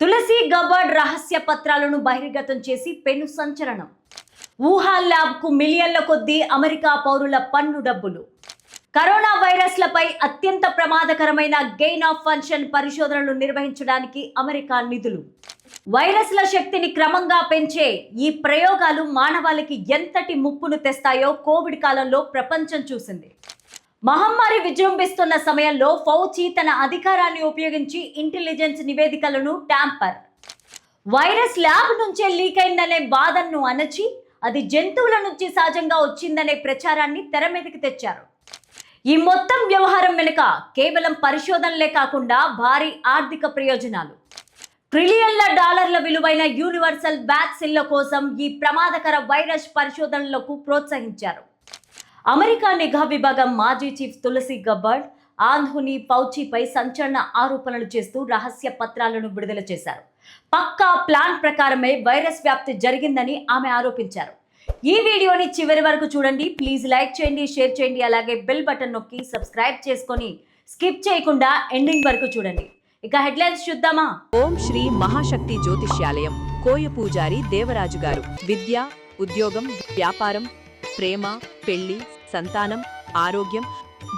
తులసి గబ్బర్డ్ రహస్య పత్రాలను బహిర్గతం చేసి పెను సంచలనం. వుహాన్ ల్యాబ్కు మిలియన్ల కొద్దీ అమెరికా పౌరుల పన్ను డబ్బులు. కరోనా వైరస్లపై అత్యంత ప్రమాదకరమైన గెయిన్ ఆఫ్ ఫంక్షన్ పరిశోధనలు నిర్వహించడానికి అమెరికా నిధులు. వైరస్ల శక్తిని క్రమంగా పెంచే ఈ ప్రయోగాలు మానవాళికి ఎంతటి ముప్పును తెస్తాయో కోవిడ్ కాలంలో ప్రపంచం చూసింది. మహమ్మారి విజృంభిస్తున్న సమయంలో ఫౌచి తన అధికారాన్ని ఉపయోగించి ఇంటెలిజెన్స్ నివేదికలను ట్యాంపర్, వైరస్ ల్యాబ్ నుంచే లీక్ అయిందనే వాదనను అణచి అది జంతువుల నుంచి సహజంగా వచ్చిందనే ప్రచారాన్ని తెర మీదకి తెచ్చారు. ఈ మొత్తం వ్యవహారం వెనుక కేవలం పరిశోధనలే కాకుండా భారీ ఆర్థిక ప్రయోజనాలు, ట్రిలియన్ల డాలర్ల విలువైన యూనివర్సల్ వ్యాక్సిన్ల కోసం ఈ ప్రమాదకర వైరస్ పరిశోధనలకు ప్రోత్సహించారు. అమెరికా నిఘా విభాగం మాజీ చీఫ్ తులసి గబ్బర్డ్ ఆంథోనీ ఫౌచీపై సంచలన ఆరోపణలు చేస్తూ రహస్య పత్రాలను విడుదల చేశారు. పక్కా ప్లాన్ ప్రకారమే వైరస్ వ్యాప్తి జరిగిందని ఆమె ఆరోపించారు. ఈ వీడియోని చివరి వరకు చూడండి. ప్లీజ్ లైక్ చేయండి, షేర్ చేయండి, అలాగే బెల్ బటన్ నొక్కి సబ్స్క్రైబ్ చేసుకొని స్కిప్ చేయకుండా ఎండింగ్ వరకు చూడండి. ఇక హెడ్లైన్స్ చూద్దామా. ఓం శ్రీ మహాశక్తి జ్యోతిష్యాలయం కోయ పూజారి దేవరాజు గారు. విద్య, ఉద్యోగం, వ్యాపారం, ప్రేమ, పెళ్లి, సంతానం, ఆరోగ్యం,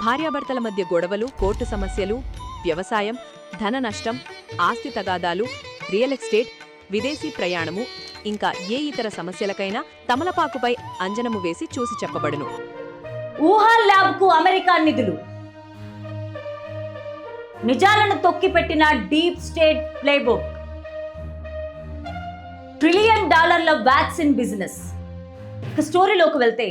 భార్యాభర్తల మధ్య గొడవలు, కోర్టు సమస్యలు, వ్యవసాయం, ధన నష్టం, ఆస్తి తగాదాలు, రియల్ ఎస్టేట్, విదేశీ ప్రయాణము, ఇంకా ఏ ఇతర సమస్యలకైనా తమలపాకుపై అంజనము వేసి చూసి చెప్పబడును. వుహాన్ ల్యాబ్కు అమెరికా నిధులు. నిజాలను తొక్కిపెట్టిన డీప్ స్టేట్ ప్లేబుక్. ట్రిలియన్ డాలర్ల వ్యాక్సిన్ బిజినెస్. స్టోరీలోకి వెళ్తే,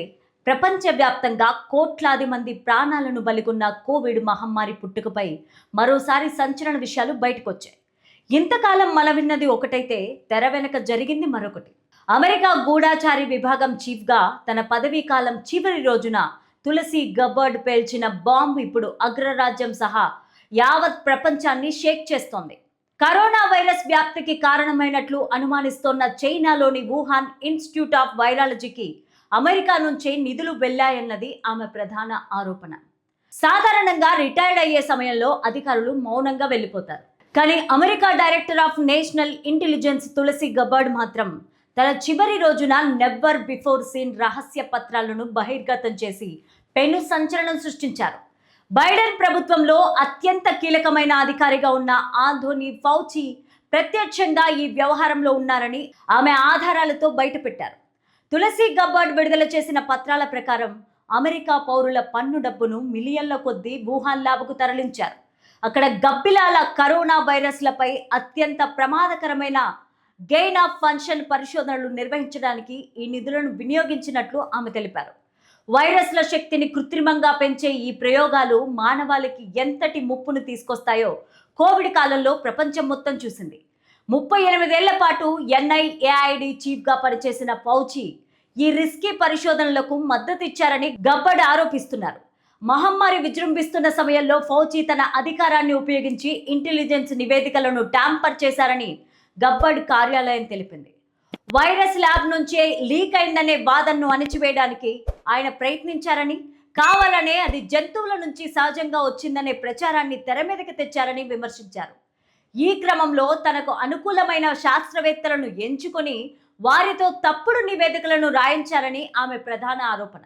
ప్రపంచవ్యాప్తంగా కోట్లాది మంది ప్రాణాలను బలిగొన్న కోవిడ్ మహమ్మారి పుట్టుకపై మరోసారి సంచలన విషయాలు బయటకొచ్చాయి. ఇంతకాలం మనం విన్నది ఒకటైతే తెర వెనక జరిగింది మరొకటి. అమెరికా గూఢాచారి విభాగం చీఫ్గా తన పదవీ కాలం చివరి రోజున తులసి గబ్బర్డ్ పేల్చిన బాంబు ఇప్పుడు అగ్రరాజ్యం సహా యావత్ ప్రపంచాన్ని షేక్ చేస్తోంది. కరోనా వైరస్ వ్యాప్తికి కారణమైనట్లు అనుమానిస్తోన్న చైనాలోని వుహాన్ ఇన్స్టిట్యూట్ ఆఫ్ వైరాలజీకి అమెరికా నుంచే నిధులు వెళ్లాయన్నది ఆమె ప్రధాన ఆరోపణ. సాధారణంగా రిటైర్డ్ అయ్యే సమయంలో అధికారులు మౌనంగా వెళ్లిపోతారు. కానీ America director of national intelligence Tulsi Gabbard మాత్రం తన చివరి రోజున నెవర్ బిఫోర్ సీన్ రహస్య పత్రాలను బహిర్గతం చేసి పెను సంచలనం సృష్టించారు. బైడెన్ ప్రభుత్వంలో అత్యంత కీలకమైన అధికారిగా ఉన్న ఆంథోనీ ఫౌచి ప్రత్యక్షంగా ఈ వ్యవహారంలో ఉన్నారని ఆమె ఆధారాలతో బయటపెట్టారు. తులసి గబ్బర్డ్ విడుదల చేసిన పత్రాల ప్రకారం అమెరికా పౌరుల పన్ను డబ్బును మిలియన్ల కొద్దీ వుహాన్ ల్యాబ్కు తరలించారు. అక్కడ గబ్బిలాల కరోనా వైరస్లపై అత్యంత ప్రమాదకరమైన గెయిన్ ఆఫ్ ఫంక్షన్ పరిశోధనలు నిర్వహించడానికి ఈ నిధులను వినియోగించినట్లు ఆమె తెలిపారు. వైరస్ల శక్తిని కృత్రిమంగా పెంచే ఈ ప్రయోగాలు మానవాళికి ఎంతటి ముప్పును తీసుకొస్తాయో కోవిడ్ కాలంలో ప్రపంచం మొత్తం చూసింది. 38 ఏళ్ల పాటు NIAID చీఫ్గా పనిచేసిన ఫౌచి ఈ రిస్కీ పరిశోధనలకు మద్దతు ఇచ్చారని గబ్బర్డ్ ఆరోపిస్తున్నారు. మహమ్మారి విజృంభిస్తున్న సమయంలో ఫౌచి తన అధికారాన్ని ఉపయోగించి ఇంటెలిజెన్స్ నివేదికలను ట్యాంపర్ చేశారని గబ్బర్డ్ కార్యాలయం తెలిపింది. వైరస్ ల్యాబ్ నుంచే లీక్ అయిందనే వాదనను అణిచివేయడానికి ఆయన ప్రయత్నించారని, కావాలనే అది జంతువుల నుంచి సహజంగా వచ్చిందనే ప్రచారాన్ని తెర మీదకి తెచ్చారని విమర్శించారు. ఈ క్రమంలో తనకు అనుకూలమైన శాస్త్రవేత్తలను ఎంచుకొని వారితో తప్పుడు నివేదికలను రాయించారని ఆమె ప్రధాన ఆరోపణ.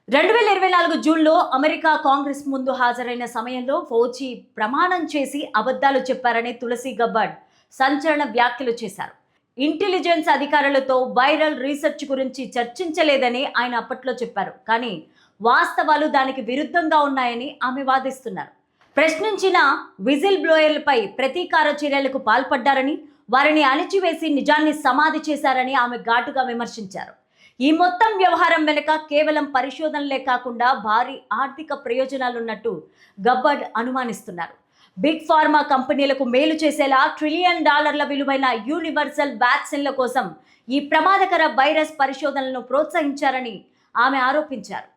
2024 జూన్లో అమెరికా కాంగ్రెస్ ముందు హాజరైన సమయంలో ఫౌచి ప్రమాణం చేసి అబద్ధాలు చెప్పారని తులసి గబ్బర్డ్ సంచలన వ్యాఖ్యలు చేశారు. ఇంటెలిజెన్స్ అధికారులతో వైరల్ రీసెర్చ్ గురించి చర్చించలేదని ఆయన అప్పట్లో చెప్పారు. కానీ వాస్తవాలు దానికి విరుద్ధంగా ఉన్నాయని ఆమె వాదిస్తున్నారు. ప్రశ్నించిన విజిల్ బ్లోయర్లపై ప్రతీకార చర్యలకు పాల్పడ్డారని, వారిని అణిచివేసి నిజాన్ని సమాధి చేశారని ఆమె ఘాటుగా విమర్శించారు. ఈ మొత్తం వ్యవహారం వెనుక కేవలం పరిశోధనలే కాకుండా భారీ ఆర్థిక ప్రయోజనాలున్నట్టు గబ్బర్డ్ అనుమానిస్తున్నారు. బిగ్ ఫార్మా కంపెనీలకు మేలు చేసేలా ట్రిలియన్ డాలర్ల విలువైన యూనివర్సల్ వ్యాక్సిన్ల కోసం ఈ ప్రమాదకర వైరస్ పరిశోధనలను ప్రోత్సహించారని ఆమె ఆరోపించారు.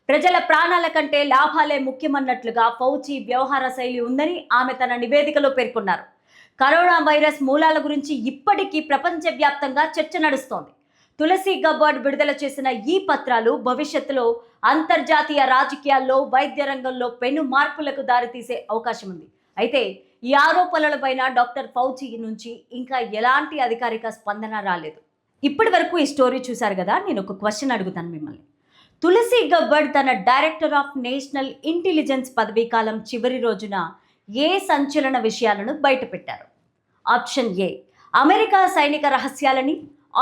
ప్రజల ప్రాణాల కంటే లాభాలే ముఖ్యమన్నట్లుగా ఫౌచి వ్యవహార శైలి ఉందని ఆమె తన నివేదికలో పేర్కొన్నారు. కరోనా వైరస్ మూలాల గురించి ఇప్పటికీ ప్రపంచవ్యాప్తంగా చర్చ నడుస్తోంది. తులసి గబ్బర్డ్ విడుదల చేసిన ఈ పత్రాలు భవిష్యత్తులో అంతర్జాతీయ రాజకీయాల్లో, వైద్య రంగంలో పెను మార్పులకు దారితీసే అవకాశం ఉంది. అయితే ఈ ఆరోపణలపైన డాక్టర్ ఫౌచి నుంచి ఇంకా ఎలాంటి అధికారిక స్పందన రాలేదు. ఇప్పటి వరకు ఈ స్టోరీ చూశారు కదా, నేను ఒక క్వశ్చన్ అడుగుతాను మిమ్మల్ని. తులసి గబ్బర్డ్ తన డైరెక్టర్ ఆఫ్ నేషనల్ ఇంటెలిజెన్స్ పదవీ కాలం చివరి రోజున ఏ సంచలన విషయాలను బయటపెట్టారు? ఆప్షన్ ఏ, అమెరికా సైనిక రహస్యాలని.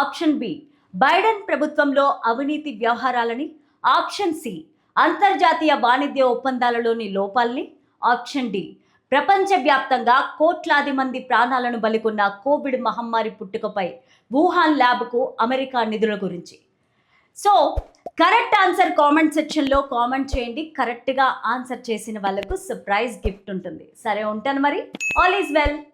ఆప్షన్ బి, బైడెన్ ప్రభుత్వంలో అవినీతి వ్యవహారాలని. ఆప్షన్ సి, అంతర్జాతీయ వాణిజ్య ఒప్పందాలలోని లోపాలని. ఆప్షన్ డి, ప్రపంచవ్యాప్తంగా కోట్లాది మంది ప్రాణాలను బలికొన్న కోవిడ్ మహమ్మారి పుట్టుకపై వుహాన్ ల్యాబ్కు అమెరికా నిధుల గురించి. సో కరెక్ట్ ఆన్సర్ కామెంట్ సెక్షన్లో కామెంట్ చేయండి. కరెక్ట్గా ఆన్సర్ చేసిన వాళ్ళకు సర్ప్రైజ్ గిఫ్ట్ ఉంటుంది. సరే, ఉంటాను మరి. All is well.